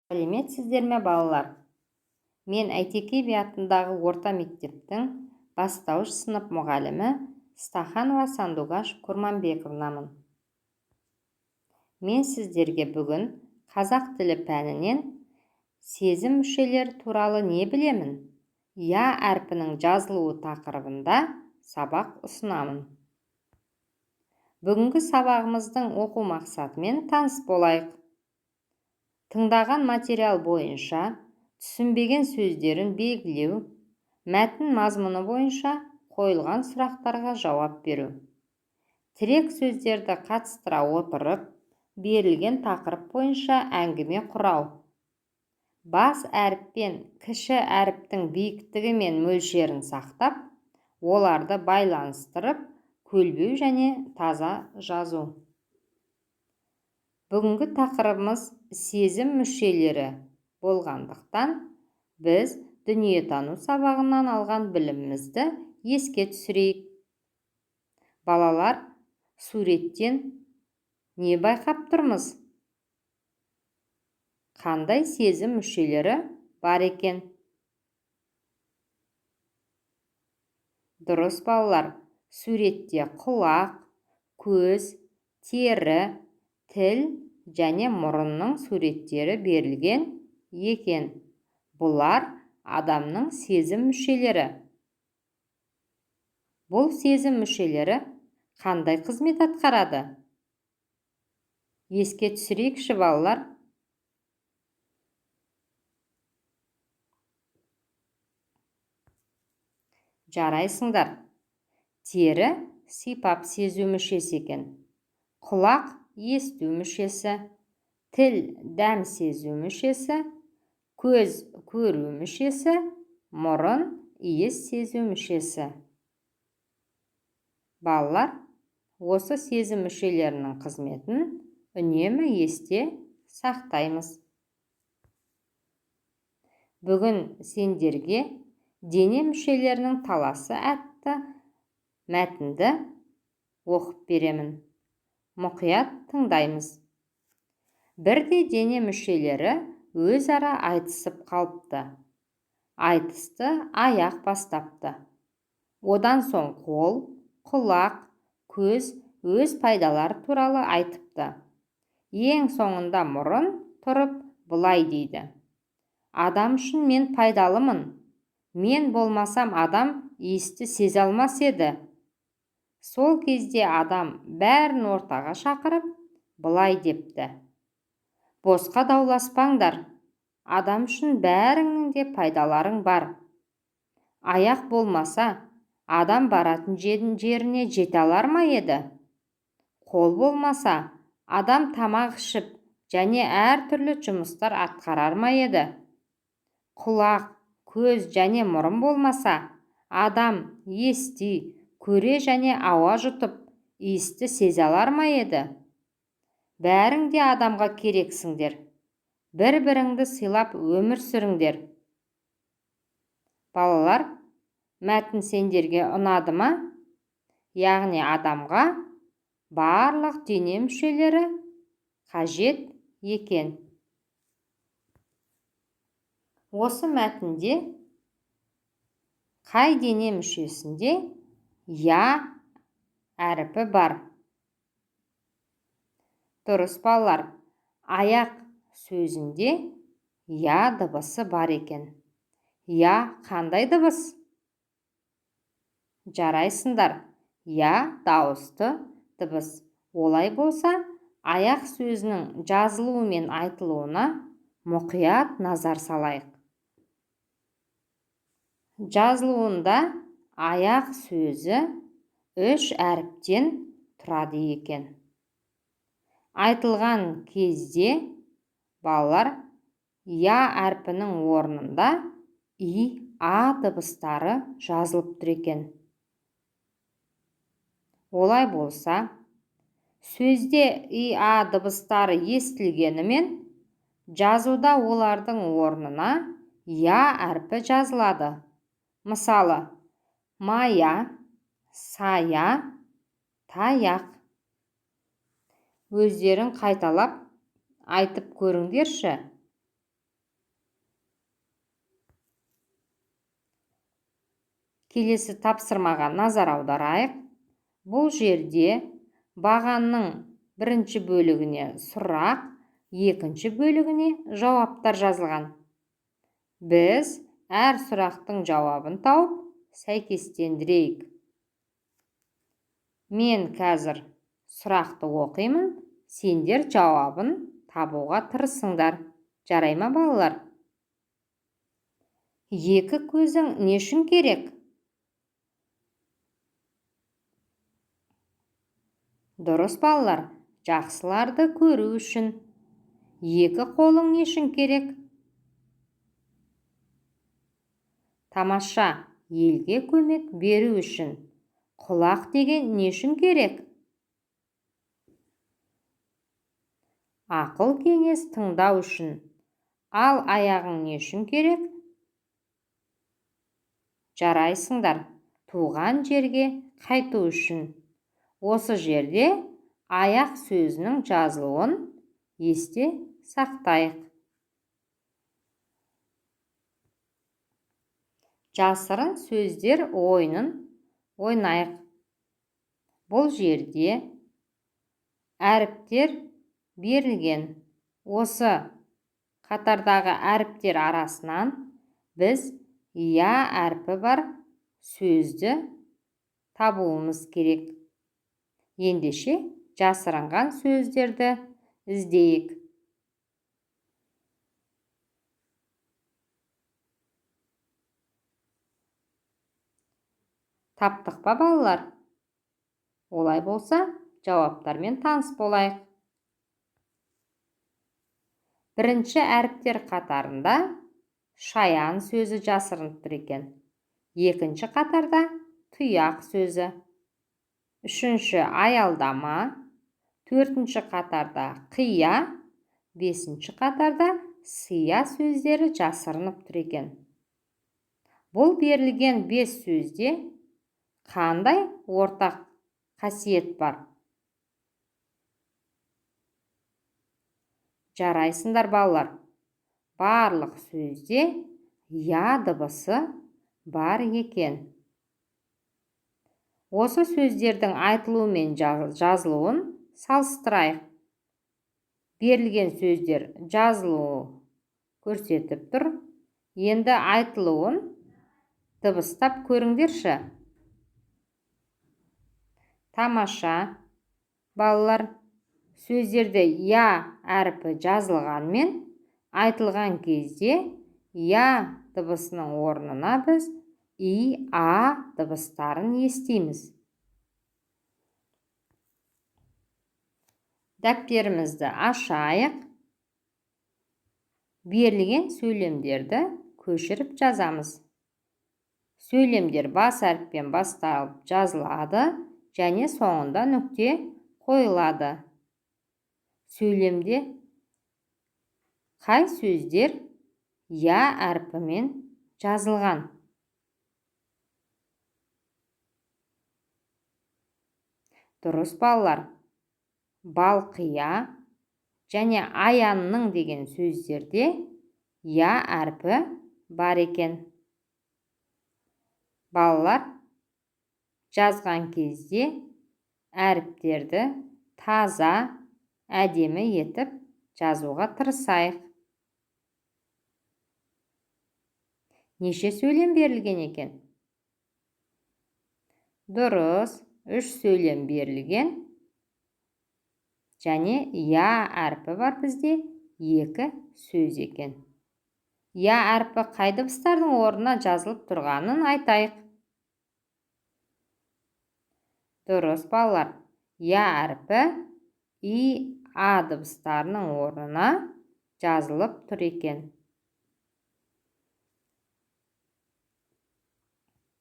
Сәлеметсіздер ме балалар? Мен Әйтеке би атындағы орта мектептің бастауыш сынып мұғалімі Стаханова Сандуғаш Құрманбековнамын. Мен сіздерге бүгін қазақ тілі пәнінен сезім мүшелері туралы не білемін? Я әрпінің жазылуы тақырыбында сабақ ұсынамын. Бүгінгі сабағымыздың оқу мақсатымен таныс болайық. Тыңдаған материал бойынша түсінбеген сөздерін белгілеу, мәтін мазмұны бойынша қойылған сұрақтарға жауап беру. Тірек сөздерді қатыстыра отырып, берілген тақырып бойынша әңгіме құрау. Бас әріп пен кіші әріптің биіктігі мен мөлшерін сақтап, оларды байланыстырып, көлбеу және таза жазу. Бүгінгі тақырыбымыз сезім мүшелері болғандықтан, біз дүниетану сабағынан алған білімімізді еске түсірейік. Балалар, суреттен не байқап тұрмыз? Қандай сезім мүшелері бар екен? Дұрыс балалар, суретте құлақ, көз, тері, тіл және мұрынның суреттері берілген екен. Бұлар адамның сезім мүшелері. Бұл сезім мүшелері қандай қызмет атқарады? Еске түсірейікші балалар. Жарайсыңдар. Тері сипап сезу мүшесі екен. Құлақ есту мүшесі, тіл дәм сезу мүшесі, көз көру мүшесі, мұрын иіс сезу мүшесі. Балалар, осы сезім мүшелерінің қызметін үнемі есте сақтаймыз. Бүгін сендерге дене мүшелерінің таласы атты мәтінді оқып беремін. Мұқият тыңдаймыз. Бірде дене мүшелері өзара айтысып қалыпты. Айтысты аяқ бастапты. Одан соң қол, құлақ, көз өз пайдалары туралы айтыпты. Ең соңында мұрын тұрып былай дейді: адам үшін мен пайдалымын. Мен болмасам адам иісті сезе алмас еді. Сол кезде адам бәрін ортаға шақырып, былай депті: босқа дауласпаңдар, адам үшін бәріңнің де пайдаларың бар. Аяқ болмаса, адам баратын жеріне жете алар ма еді? Қол болмаса, адам тамақ ішіп және әртүрлі жұмыстар атқарар ма еді? Құлақ, көз және мұрын болмаса, адам ести, көре және ауа жұтып, иісті сезе алар ма еді? Бәрің де адамға керексіңдер. Бір-біріңді сыйлап өмір сүріңдер. Балалар, мәтін сендерге ұнады ма? Яғни адамға барлық дене мүшелері қажет екен. Осы мәтінде қай дене мүшесінде я әріпі бар? Дұрыс балалар, аяқ сөзінде я дыбысы бар екен. Я қандай дыбыс? Жарайсыңдар. Я дауысты дыбыс. Олай болса, аяқ сөзінің жазылуы мен айтылуына мұқият назар салайық. Жазылуында аяқ сөзі 3 әріптен тұрады екен. Айтылған кезде балалар я әрпінің орнында и, а дыбыстары жазылып тұр екен. Олай болса, сөзде и, а дыбыстары естілгенімен, жазуда олардың орнына я әрпі жазылады. Мысалы, мая, сая, таяқ. Өздерің қайталап айтып көріңдерші. Келесі тапсырмаға назар аударайық. Бұл жерде бағанның бірінші бөлігіне сұрақ, екінші бөлігіне жауаптар жазылған. Біз әр сұрақтың жауабын тауып, сәйкестендірейік. Мен қазір сұрақты оқимын, сендер жауабын табуға тырысыңдар. Жарай ма, балалар? Екі көзің не үшін керек? Дұрыс, балалар, жақсыларды көру үшін. Екі қолың не үшін керек? Тамаша, елге көмек беру үшін. Құлақ деген не үшін керек? Ақыл кеңес тыңдау үшін. Ал аяғың не үшін керек? Жарайсыңдар, туған жерге қайту үшін. Осы жерде аяқ сөзінің жазылуын есте сақтайық. Жасырын сөздер ойынын ойнайық. Бұл жерде әріптер берілген. Осы қатардағы әріптер арасынан біз я әрпі бар сөзді табуымыз керек. Ендеше жасырынған сөздерді іздейік. Таптық па, балалар? Олай болса, жауаптармен таныс болайық. Бірінші әріптер қатарында шаян сөзі жасырынып тұр екен. Екінші қатарда тұяқ сөзі. Үшінші аялдама. Төртінші қатарда қия. Бесінші қатарда сия сөздері жасырынып тұр екен. Бұл берілген 5 сөзде қандай ортақ қасиет бар? Жарайсыңдар, балалар. Барлық сөзде я дыбысы бар екен. Осы сөздердің айтылуы мен жазылуын салыстырайық. Берілген сөздер жазылуы көрсетіп тұр. Енді айтылуын дыбыстап көріңдерші. Тамаша. Балалар, сөздерде я әрпі жазылғанмен, айтылған кезде я дыбысының орнына біз и, а дыбыстарын естиміз. Дәптерімізді ашайық. Берілген сөйлемдерді көшіріп жазамыз. Сөйлемдер бас әріппен басталып жазылады және соңында нүкте қойылады. Сөйлемде қай сөздер я әрпімен жазылған? Дұрыс, балалар. Балқия және аянның деген сөздерде я әрпі бар екен. Балалар, жазған кезде әріптерді таза, әдемі етіп жазуға тырысайық. Неше сөйлем берілген екен? Дұрыс, 3 сөйлем берілген. Және я әрпі бар бізде 2 сөз екен. Я әрпі қай дыбыстардың орнына жазылып тұрғанын айтайық. Дұрыс, балалар. Я әрпі и, а дыбыстарының орнына жазылып тұр екен.